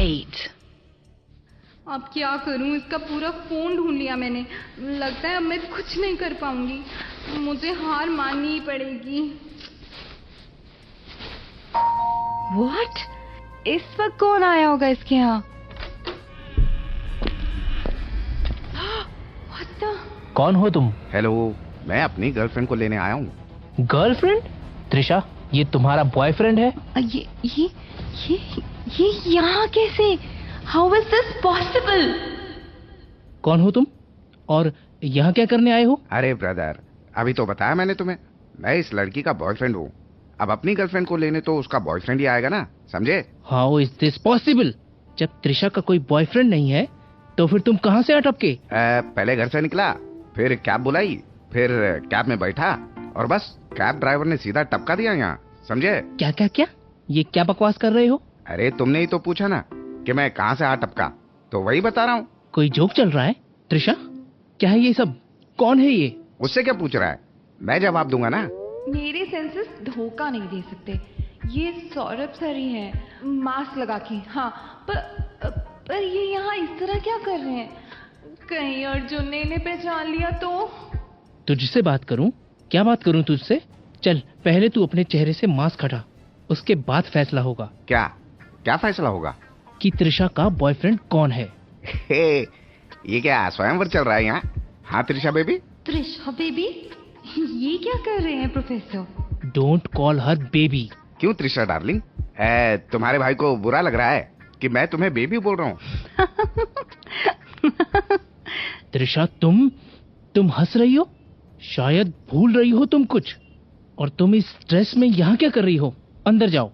Right. अब क्या करूं, इसका पूरा फोन ढूंढ लिया मैंने। लगता है अब मैं कुछ नहीं कर पाऊंगी, मुझे हार माननी ही पड़ेगी। What? इस वक्त कौन आया होगा इसके यहाँ? What the? कौन हो तुम? हेलो, मैं अपनी गर्लफ्रेंड को लेने आया हूँ। गर्लफ्रेंड? त्रिशा, ये तुम्हारा बॉयफ्रेंड है? ये यहाँ कैसे? How is this possible? कौन हो तुम और यहाँ क्या करने आए हो? अरे ब्रदर, अभी तो बताया मैंने तुम्हें, मैं इस लड़की का बॉयफ्रेंड हूँ। अब अपनी गर्लफ्रेंड को लेने तो उसका बॉयफ्रेंड ही आएगा ना, समझे? How is this possible? जब त्रिशा का कोई बॉयफ्रेंड नहीं है तो फिर तुम कहाँ से अटके? पहले घर से निकला, फिर कैब बुलाई, फिर कैब में बैठा और बस कैब ड्राइवर ने सीधा टपका दिया यहाँ, समझे? क्या क्या क्या? ये क्या बकवास कर रहे हो? अरे तुमने ही तो पूछा ना कि मैं कहाँ से आ टपका, तो वही बता रहा हूँ। कोई जोक चल रहा है? त्रिशा, क्या है ये सब? कौन है ये? उससे क्या पूछ रहा है, मैं जवाब दूंगा ना। मेरे सेंसेस धोखा नहीं दे सकते। ये सौरभ सर ही हैं, मास्क लगा के। हाँ, पर ये यहाँ इस तरह क्या कर रहे हैं? कहीं अर्जुन ने इन्हें पहचान लिया तो? तुझसे बात करूं? क्या बात करूं तुझसे? चल, पहले तू अपने चेहरे से मास्क हटा, उसके बाद फैसला होगा। क्या क्या फैसला होगा? कि त्रिशा का बॉयफ्रेंड कौन है। ये क्या स्वयंवर चल रहा है यहाँ? हाँ त्रिशा बेबी। त्रिशा बेबी? ये क्या कर रहे हैं professor? Don't call her baby. क्यों त्रिशा डार्लिंग, तुम्हारे भाई को बुरा लग रहा है कि मैं तुम्हें बेबी बोल रहा हूँ? त्रिशा, तुम हंस रही हो? शायद भूल रही हो तुम कुछ। और तुम इस ड्रेस में यहाँ क्या कर रही हो? अंदर जाओ,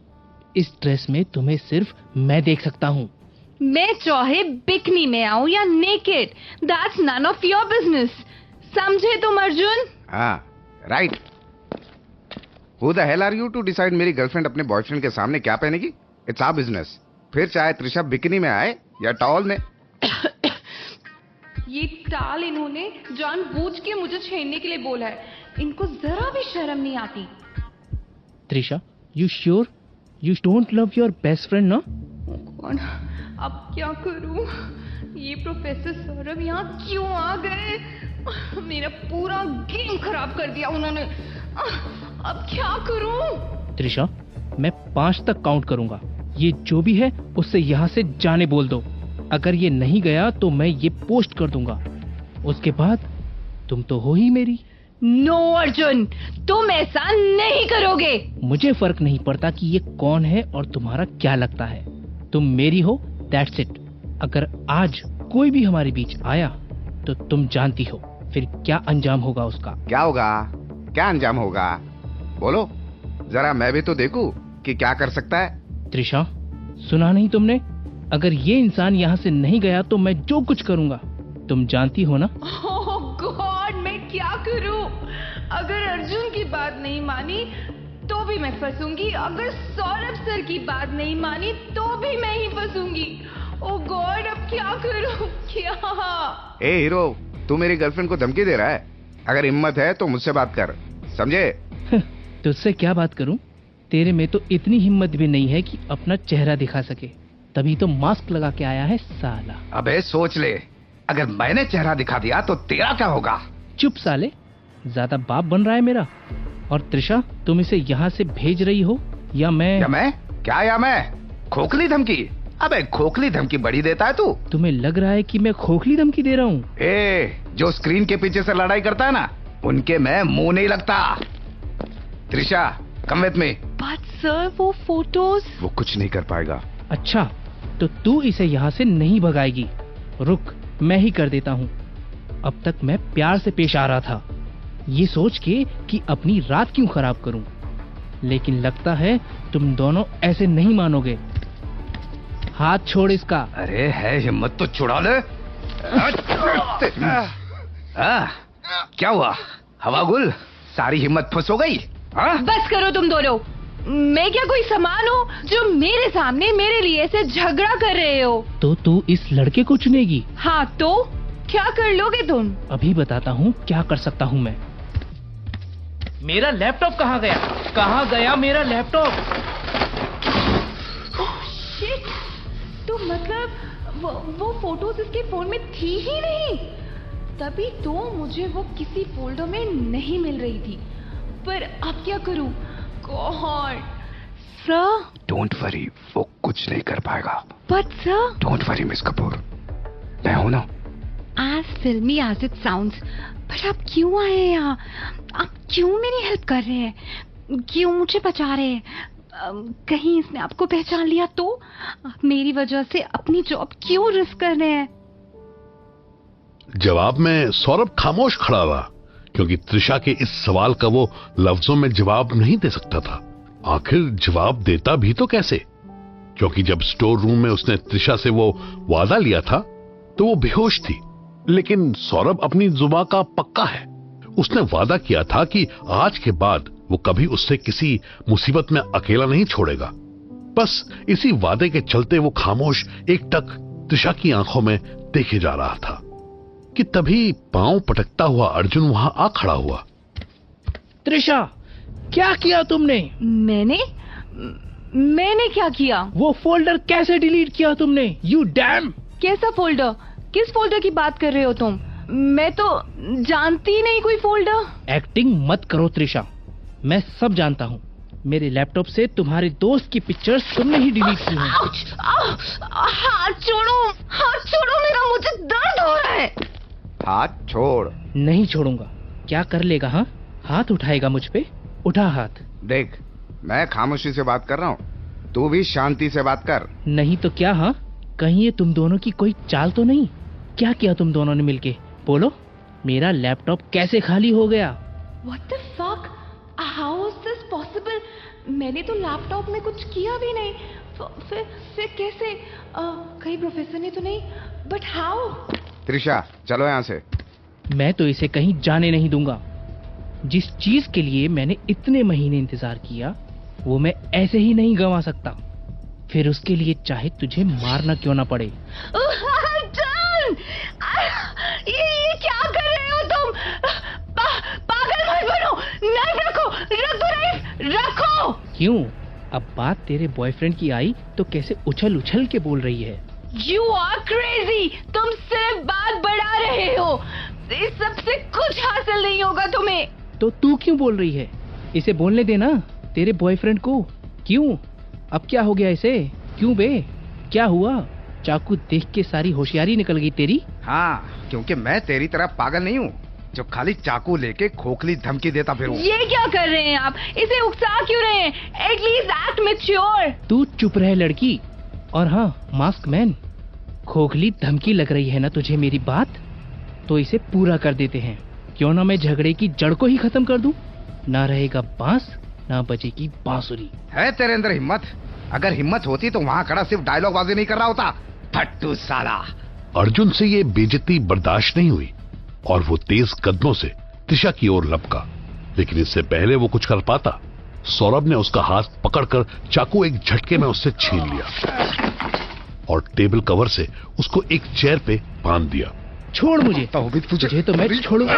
इस ड्रेस में तुम्हें सिर्फ मैं देख सकता हूँ। मैं चाहे बिकनी में आऊं या naked, that's none of your business, समझे तुम अर्जुन? हाँ, right. Who the hell are you to decide मेरी गर्लफ्रेंड अपने बॉयफ्रेंड के सामने क्या पहनेगी? It's our business. फिर चाहे त्रिशा बिकनी में आए या टॉल में। ये टाल इन्होंने जानबूझ के मुझे छेड़ने के लिए बोला है। इनको जरा भी शर्म नहीं आती। Trisha, you sure you don't love your best friend ना? कौन? अब क्या करूं? ये प्रोफेसर सौरभ यहाँ क्यों आ गए? मेरा पूरा गेम खराब कर दिया उन्होंने। अब क्या करूं? त्रिशा, मैं 5 तक काउंट करूंगा। ये जो भी है उससे यहाँ से जाने बोल दो। अगर ये नहीं गया तो मैं ये पोस्ट कर दूंगा। उसके बाद तुम तो हो ही मेरी। नो अर्जुन, तुम ऐसा नहीं करोगे। मुझे फर्क नहीं पड़ता कि ये कौन है और तुम्हारा क्या लगता है। तुम मेरी हो, दैट्स इट। अगर आज कोई भी हमारे बीच आया तो तुम जानती हो फिर क्या अंजाम होगा उसका। क्या होगा? क्या अंजाम होगा? बोलो जरा, मैं भी तो देखूं कि क्या कर सकता है। त्रिशा, सुना नहीं तुमने? अगर ये इंसान यहाँ से नहीं गया तो मैं जो कुछ करूंगा तुम जानती हो ना। ओह गॉड, मैं क्या करूं? अगर अर्जुन की बात नहीं मानी तो भी मैं फंसूंगी, अगर सौरभ सर की बात नहीं मानी तो भी मैं ही फंसूंगी। ओह गॉड, अब क्या करूं? क्या? ए हीरो, तू मेरी गर्लफ्रेंड को धमकी दे रहा है? अगर हिम्मत है तो मुझसे बात कर, समझे? तुझसे क्या बात करूं? तेरे में तो इतनी हिम्मत भी नहीं है कि अपना चेहरा दिखा सके, तभी तो मास्क लगा के आया है साला। अबे सोच ले, अगर मैंने चेहरा दिखा दिया तो तेरा क्या होगा? चुप साले, ज्यादा बाप बन रहा है मेरा। और त्रिशा, तुम इसे यहाँ से भेज रही हो या मैं? या मैं? खोखली धमकी? अबे खोखली धमकी बड़ी देता है तू। तुम्हें लग रहा है कि मैं खोखली धमकी दे रहा हूँ? जो स्क्रीन के पीछे से लड़ाई करता है ना, उनके मैं मुंह नहीं लगता। Trisha, come with me. But sir, वो फोटोज। वो कुछ नहीं कर पाएगा। अच्छा, तो तू इसे यहाँ से नहीं भगाएगी। रुक, मैं ही कर देता हूँ। अब तक मैं प्यार से पेश आ रहा था, ये सोच के कि अपनी रात क्यों खराब करूं, लेकिन लगता है तुम दोनों ऐसे नहीं मानोगे। हाथ छोड़ इसका। अरे है हिम्मत तो छुड़ा ले। क्या हुआ? हवा गुल, सारी हिम्मत फुस हो गई? बस करो तुम दोनों। मैं क्या कोई सामान हूँ जो मेरे सामने मेरे लिए ऐसे झगड़ा कर रहे हो? तो तू इस लड़के को चुनेगी? हाँ तो क्या कर लोगे तुम? अभी बताता हूँ क्या कर सकता हूँ मैं। मेरा लैपटॉप कहाँ गया? कहाँ गया मेरा लैपटॉप? शिट, तो मतलब वो फोटोज इसके फोन में थी ही नहीं, तभी तो मुझे वो किसी फोल्डर में नहीं मिल रही थी। पर अब क्या करूं? गॉड सर, डोंट वरी, वो कुछ नहीं कर पाएगा। But sir, don't worry miss Kapoor, मैं हूं ना। as filmy as it sounds, but आप क्यों आए हैं यहाँ? आप क्यों मेरी हेल्प कर रहे हैं? क्यों मुझे बचा रहे हैं? कहीं इसने आपको पहचान लिया तो? आप मेरी वजह से अपनी जॉब क्यों रिस्क कर रहे हैं? जवाब में सौरभ खामोश खड़ा रहा, क्योंकि त्रिशा के इस सवाल का वो लफ्जों में जवाब नहीं दे सकता था। आखिर जवाब देता भी तो कैसे, क्योंकि जब स्टोर रूम में उसने त्रिशा से वो वादा लिया था तो वो बेहोश थी। लेकिन सौरभ अपनी जुबान का पक्का है। उसने वादा किया था कि आज के बाद वो कभी उससे किसी मुसीबत में अकेला नहीं छोड़ेगा। बस इसी वादे के चलते वो खामोश एकटक त्रिशा की आंखों में देखे जा रहा था कि तभी पांव पटकता हुआ अर्जुन वहां आ खड़ा हुआ। त्रिशा, क्या किया तुमने? मैंने क्या किया? वो फोल्डर कैसे डिलीट किया तुमने? You dam! कैसा फोल्डर? किस फोल्डर की बात कर रहे हो तुम? मैं तो जानती नहीं कोई फोल्डर। एक्टिंग मत करो त्रिशा, मैं सब जानता हूँ। मेरे लैपटॉप से तुम्हारे दोस्त की पिक्चर्स तुमने ही डिलीट की हैं। हाथ छोड़ो मेरा, मुझे दर्द हो रहा है। हाथ छोड़। नहीं छोड़ूंगा। क्या कर लेगा? हाँ, हाथ उठाएगा मुझ पे? उठा हाथ। देख, मैं खामोशी से बात कर रहा हूँ, तू भी शांति से बात कर। नहीं तो क्या? हाँ, कहीं ये तुम दोनों की कोई चाल तो नहीं? क्या किया तुम दोनों ने मिलके? बोलो, मेरा लैपटॉप कैसे खाली हो गया? What the fuck? How is this possible? मैंने तो लैपटॉप में कुछ किया भी नहीं। फिर कैसे? कहीं प्रोफेसर ने तो नहीं? But how? त्रिशा, चलो यहाँ से। मैं तो इसे कहीं जाने नहीं दूंगा। जिस चीज के लिए मैंने इतने महीने इंतजार किया, वो मैं ऐसे ही नहीं गंवा सकता, फिर उसके लिए चाहे तुझे मारना क्यों ना पड़े। ये क्या कर रहे हो तुम? पागल मत बनो। नाइफ रखो, रखो। क्यों? अब बात तेरे बॉयफ्रेंड की आई तो कैसे उछल उछल के बोल रही है? You are crazy! तुम सिर्फ बात बढ़ा रहे हो। इस सबसे कुछ हासिल नहीं होगा तुम्हें। तो तू क्यों बोल रही है? इसे बोलने देना, तेरे बॉयफ्रेंड को। क्यों? अब क्या हो गया इसे? क्यों बे? क्या हुआ? चाकू देख के सारी होशियारी निकल गई तेरी? हाँ, क्योंकि मैं तेरी तरह पागल नहीं हूँ जो खाली चाकू लेके खोखली धमकी देता फिरूं। ये क्या कर रहे हैं आप? इसे उकसा क्यों रहे हैं? At least act mature. तू चुप रह लड़की। और हाँ, मास्क मैन, खोखली धमकी लग रही है ना तुझे मेरी बात? तो इसे पूरा कर देते हैं। क्यों ना मैं झगड़े की जड़ को ही खत्म कर दूं? ना रहेगा बांस, ना बजेगी बांसुरी। है तेरे अंदर हिम्मत? अगर हिम्मत होती तो वहाँ खड़ा सिर्फ डायलॉग बाजी नहीं कर रहा होता। फट्टू साला। अर्जुन से ये बेइज्जती बर्दाश्त नहीं हुई और वो तेज कदमों से त्रिशा की ओर लपका। लेकिन इससे पहले वो कुछ कर पाता, सौरभ ने उसका हाथ पकड़कर चाकू एक झटके में उससे छीन लिया और टेबल कवर से उसको एक चेयर पे बांध दिया। छोड़ मुझे। तुझे तो मैं छोड़ूंगा।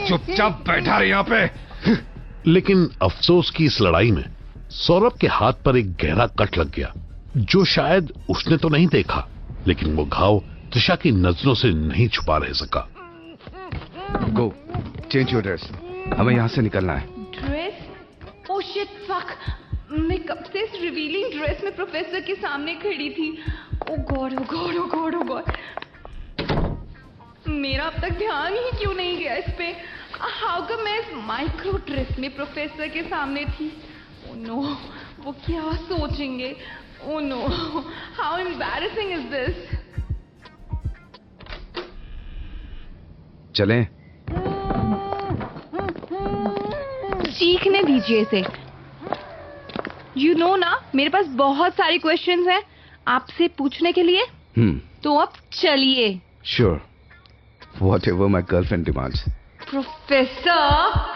चुपचाप बैठा रहे यहाँ पे। लेकिन अफसोस की इस लड़ाई में सौरभ के हाथ पर एक गहरा कट लग गया, जो शायद उसने तो नहीं देखा, लेकिन वो घाव त्रिशा की नजरों से नहीं छुपा रह सका। गो, चेंज योर ड्रेस, हमें यहाँ से निकलना है। ड्रेस? Oh shit, fuck. मैं कब से इस रिवीलिंग ड्रेस में प्रोफेसर के सामने खड़ी थी। ओ गॉड, ओ गॉड, ओ गॉड, ओ गॉड। मेरा अब तक ध्यान ही क्यों नहीं गया इस पे? हाउ कम मैं इस माइक्रो ड्रेस में प्रोफेसर के सामने थी? ओह नो, वो क्या सोचेंगे? Oh no, how embarrassing is this? चलें? सीखने दीजिए इसे। यू नो ना, मेरे पास बहुत सारे क्वेश्चंस हैं आपसे पूछने के लिए। तो अब चलिए। Sure, whatever my girlfriend demands. Professor